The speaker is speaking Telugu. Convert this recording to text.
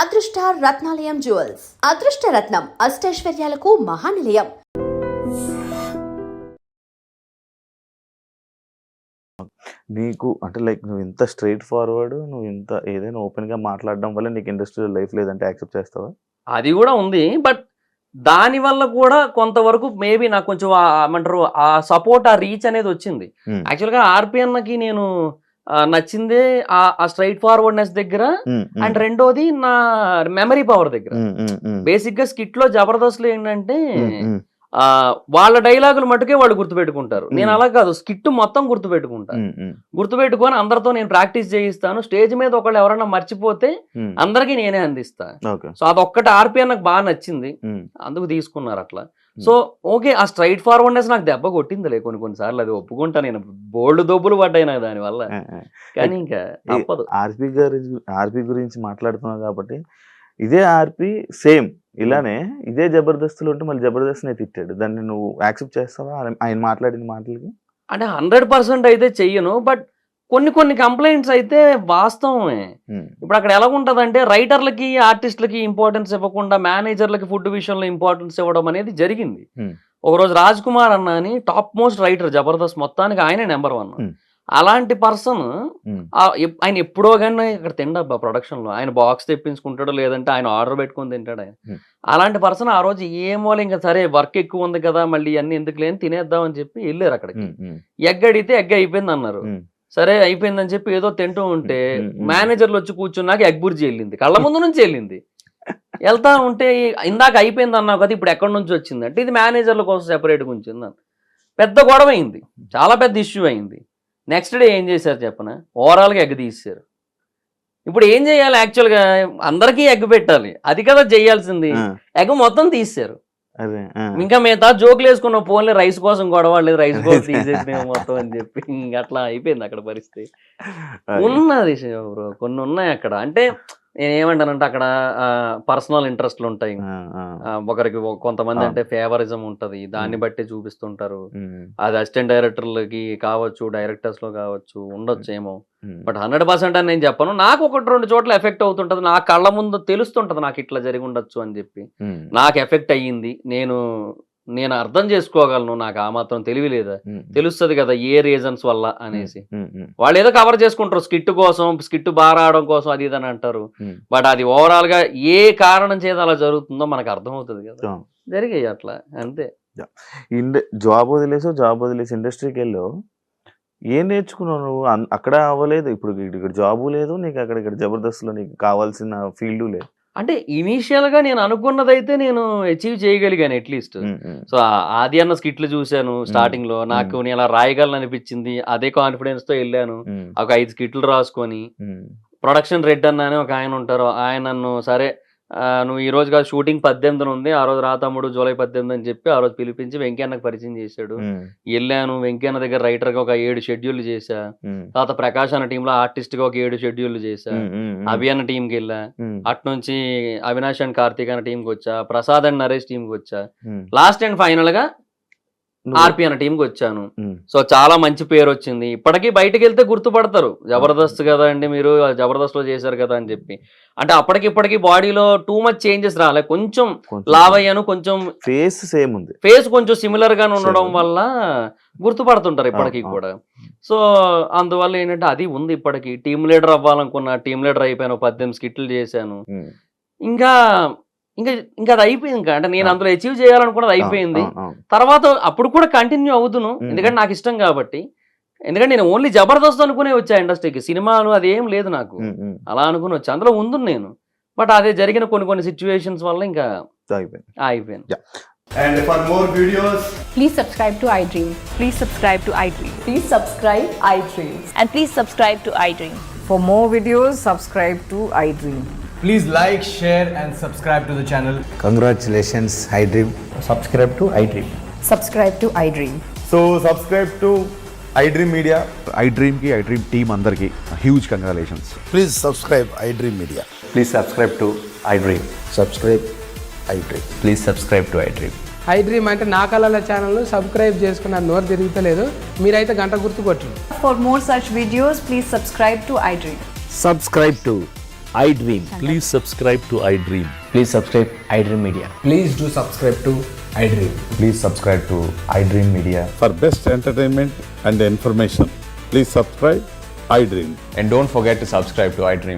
అదృష్ట రత్నాలయం జ్యువెల్స్. అదృష్ట రత్నం అష్టైశ్వర్యాలకు మహానిలయం. నీకు అంటే లైక్ నువ్వు ఇంత స్ట్రెయిట్ ఫార్వర్డ్, నువ్వు ఇంత ఏదైనా ఓపెన్‌గా మాట్లాడడం వల్ల నీకు ఇండస్ట్రీలో లైఫ్ లేదంటే యాక్సెప్ట్ చేస్తావా? అది గూడా ఉంది. బట్ దానివల్ల కూడా కొంతవరకు మేబీ నాకు కొంచెం ఏమంటారు ఆ సపోర్ట్, ఆ రీచ్ అనేది వచ్చింది. యాక్చువల్‌గా ఆర్‌పీ అన్నకి నేను నచ్చిందే ఆ స్ట్రెయిట్ ఫార్వర్డ్‌నెస్ దగ్గర. అండ్ రెండోది నా మెమరీ పవర్ దగ్గర. బేసిక్‌గా స్కిట్‌లో జబర్దస్త్‌లో ఏంటంటే వాళ్ళ డైలాగులు మటుకే వాళ్ళు గుర్తుపెట్టుకుంటారు. నేను అలా కాదు, స్కిట్ మొత్తం గుర్తుపెట్టుకుంటా. గుర్తుపెట్టుకొని అందరితో నేను ప్రాక్టీస్ చేయిస్తాను. స్టేజ్ మీద ఒకళ్ళు ఎవరైనా మర్చిపోతే అందరికీ నేనే అందిస్తా. సో అదొక్కటి ఆర్‌పీ నాకు బాగా నచ్చింది, అందుకు తీసుకున్నారు అట్లా. సో ఓకే, ఆ స్ట్రైట్ ఫార్వర్డ్నెస్ నాకు దెబ్బ కొట్టిందిలే కొన్నిసార్లు, అది ఒప్పుకుంటా. నేను బోల్డ్ దొబ్బులు పడ్డాయి నాకు దానివల్ల, కానీ ఇంకా తప్పదు. ఆర్‌పీ గురించి మాట్లాడుతున్నావు కాబట్టి, ఇదే ఆర్‌పీ సేమ్ ఇలానే ఇదే జబర్దస్త్లో ఉంటే మళ్ళీ జబర్దస్త్నే తిట్టాడు. దాన్ని నువ్వు యాక్సెప్ట్ చేస్తావా ఆయన మాట్లాడిన మాటలకి? అంటే 100% అయితే చెయ్యను. బట్ కొన్ని కంప్లైంట్స్ అయితే వాస్తవమే. ఇప్పుడు అక్కడ ఎలా ఉంటదంటే రైటర్లకి, ఆర్టిస్టులకి ఇంపార్టెన్స్ ఇవ్వకుండా మేనేజర్లకి ఫుడ్ విషయంలో ఇంపార్టెన్స్ ఇవ్వడం అనేది జరిగింది. ఒకరోజు రాజ్ కుమార్ అన్న అని టాప్ మోస్ట్ రైటర్ జబర్దస్త్ మొత్తానికి ఆయనే నెంబర్ 1. అలాంటి పర్సన్ ఆయన ఎప్పుడో కానీ ఇక్కడ తిండబ్బా ప్రొడక్షన్ లో, ఆయన బాక్స్ తెప్పించుకుంటాడు, లేదంటే ఆయన ఆర్డర్ పెట్టుకుని తింటాడు ఆయన. అలాంటి పర్సన్ ఆ రోజు ఏమో ఇంకా సరే వర్క్ ఎక్కువ ఉంది కదా, మళ్ళీ అన్ని ఎందుకు లేని తినేద్దాం అని చెప్పి వెళ్ళారు అక్కడికి. ఎగ్ అడిగితే ఎగ్ అయిపోయింది అన్నారు. సరే అయిపోయిందని చెప్పి ఏదో తింటూ ఉంటే మేనేజర్లు వచ్చి కూర్చున్నాక ఎగ్ బుర్జీ వెళ్ళింది, కళ్ళ ముందు నుంచి వెళ్ళింది. వెళ్తా ఉంటే ఇందాక అయిపోయింది అన్నావు కదా, ఇప్పుడు ఎక్కడి నుంచి వచ్చింది అంటే ఇది మేనేజర్ల కోసం సెపరేట్గా ఉంచింది. పెద్ద గొడవ అయింది, చాలా పెద్ద ఇష్యూ అయింది. నెక్స్ట్ డే ఏం చేశారు చెప్పనా, ఓవరాల్గా ఎగ్ తీసారు. ఇప్పుడు ఏం చేయాలి, యాక్చువల్గా అందరికీ ఎగ్ పెట్టాలి, అది కదా చేయాల్సింది. ఎగ్ మొత్తం తీసారు. ఇంకా మిగతా జోకులు వేసుకున్న ఫోన్లే రైస్ కోసం గొడవ లేదు, రైస్ కోసం తీసేసినాం మొత్తం అని చెప్పి ఇంకా అట్లా అయిపోయింది అక్కడ పరిస్థితి. ఉన్నది బ్రో, కొన్ని ఉన్నాయి అక్కడ. అంటే నేను ఏమంటానంటే అక్కడ పర్సనల్ ఇంట్రెస్ట్లు ఉంటాయి. ఒకరికి కొంతమంది అంటే ఫేవరిజం ఉంటది, దాన్ని బట్టి చూపిస్తుంటారు. అది అసిస్టెంట్ డైరెక్టర్లకి కావచ్చు, డైరెక్టర్స్ లో కావచ్చు, ఉండొచ్చేమో. బట్ 100% అని నేను చెప్పను. నాకు 1-2 చోట్ల ఎఫెక్ట్ అవుతుంటది, నా కళ్ళ ముందు తెలుస్తుంటది నాకు ఇట్లా జరిగి ఉండొచ్చు అని చెప్పి. నాకు ఎఫెక్ట్ అయ్యింది, నేను అర్థం చేసుకోగలను. నాకు ఆ మాత్రం తెలివి లేదా, తెలుస్తుంది కదా ఏ రీజన్స్ వల్ల అనేసి. వాళ్ళు ఏదో కవర్ చేసుకుంటారు స్కిట్ కోసం, స్కిట్ బాగా రావడం కోసం, అది ఇదని అంటారు. బట్ అది ఓవరాల్ గా ఏ కారణం చేత అలా జరుగుతుందో మనకు అర్థం అవుతుంది కదా, జరిగాయి అట్లా అంతే. జాబ్ వదిలేసి ఇండస్ట్రీకి వెళ్ళావు, ఏం నేర్చుకున్నావు నువ్వు? అక్కడ అవ్వలేదు, ఇప్పుడు ఇక్కడ జాబు లేదు నీకు, ఇక్కడ జబర్దస్త్లో నీకు కావాల్సిన ఫీల్డ్ లేదు. అంటే ఇనీషియల్ గా నేను అనుకున్నదైతే నేను అచీవ్ చేయగలిగాను అట్లీస్ట్. సో ఆది అన్న స్కిట్లు చూశాను స్టార్టింగ్ లో, నాకు నేను అలా రాయగలను అనిపించింది. అదే కాన్ఫిడెన్స్ తో వెళ్ళాను, ఒక 5 స్కిట్లు రాసుకొని. ప్రొడక్షన్ రెడ్ అన్న అని ఒక ఆయన ఉంటారు, ఆయన నన్ను సరే నువ్వు ఈ రోజు కాదు షూటింగ్ 18న ఉంది, ఆ రోజు రా తమ్ముడు జూలై 18 అని చెప్పి ఆ రోజు పిలిపించి వెంకయ్యన్నకు పరిచయం చేశాడు. వెళ్ళాను, వెంకయ్యన్న దగ్గర రైటర్ గా ఒక 7 షెడ్యూల్ చేశా. తర్వాత ప్రకాష్ అన్న టీంలో ఆర్టిస్ట్ గా ఒక 7 షెడ్యూల్ చేశా. అభి అన్న టీంకి వెళ్ళా, అటు నుంచి అవినాష్ అండ్ కార్తీక్ అన్న టీంకి వచ్చా, ప్రసాద్ అండ్ నరేష్ టీంకి వచ్చా, లాస్ట్ అండ్ ఫైనల్ గా ఆర్‌పీ అన్న టీంకి వచ్చాను. సో చాలా మంచి పేరు వచ్చింది. ఇప్పటికీ బయటకు వెళ్తే గుర్తుపడతారు, జబర్దస్త్ కదా అండి మీరు, జబర్దస్త్ లో చేశారు కదా అని చెప్పి. అంటే అప్పటికిప్పటికి బాడీలో టూ మచ్ చేంజెస్ రాలే, కొంచెం లావ్ అయ్యాను, కొంచెం ఫేస్ సేమ్ ఉంది, ఫేస్ కొంచెం సిమిలర్ గానే ఉండడం వల్ల గుర్తుపడుతుంటారు ఇప్పటికీ కూడా. సో అందువల్ల ఏంటంటే అది ఉంది ఇప్పటికి. టీమ్ లీడర్ అవ్వాలనుకున్నా, టీమ్ లీడర్ అయిపోయాను, 18 స్కిట్లు చేశాను. ఇంకా అది అయిపోయింది. ఇంకా అంటే నేను అందులో అచీవ్ చేయాలనుకున్నది అయిపోయింది. తర్వాత అప్పుడు కూడా కంటిన్యూ అవుతును, ఎందుకంటే నాకు ఇష్టం కాబట్టి. ఎందుకంటే నేను ఓన్లీ జబర్దస్త్ అనుకునే వచ్చా ఇండస్ట్రీకి, సినిమాలు అది ఏం లేదు నాకు, అలా అనుకుని వచ్చా, అందులో ఉంది నేను. బట్ అదే జరిగిన కొన్ని సిచ్యువేషన్స్ వల్ల ఇంకా అయిపోయాను. And for more videos, please subscribe to iDream. Please subscribe to iDream. Please subscribe iDream. And please subscribe to iDream. For more videos, subscribe to iDream. please like, share and subscribe to the channel. Congratulations, iDream. Subscribe to iDream. Subscribe to iDream. So subscribe to iDream Media. iDream ki iDream team andarki huge congratulations. Please subscribe iDream Media. Please subscribe to iDream. Subscribe iDream. Please subscribe to iDream. iDream అంటే నా కళల ఛానల్ సబ్స్క్రైబ్ చేసుకున్న నోరు తిరుగుతలేదు, మీరైతే గంట గుర్తు కొట్టండి. For more such videos, please subscribe to iDream. Subscribe to iDream. Please subscribe to iDream. Please subscribe iDream Media. Please do subscribe to iDream. Please subscribe to iDream Media. For best entertainment and information, please subscribe iDream. And don't forget to subscribe to iDream.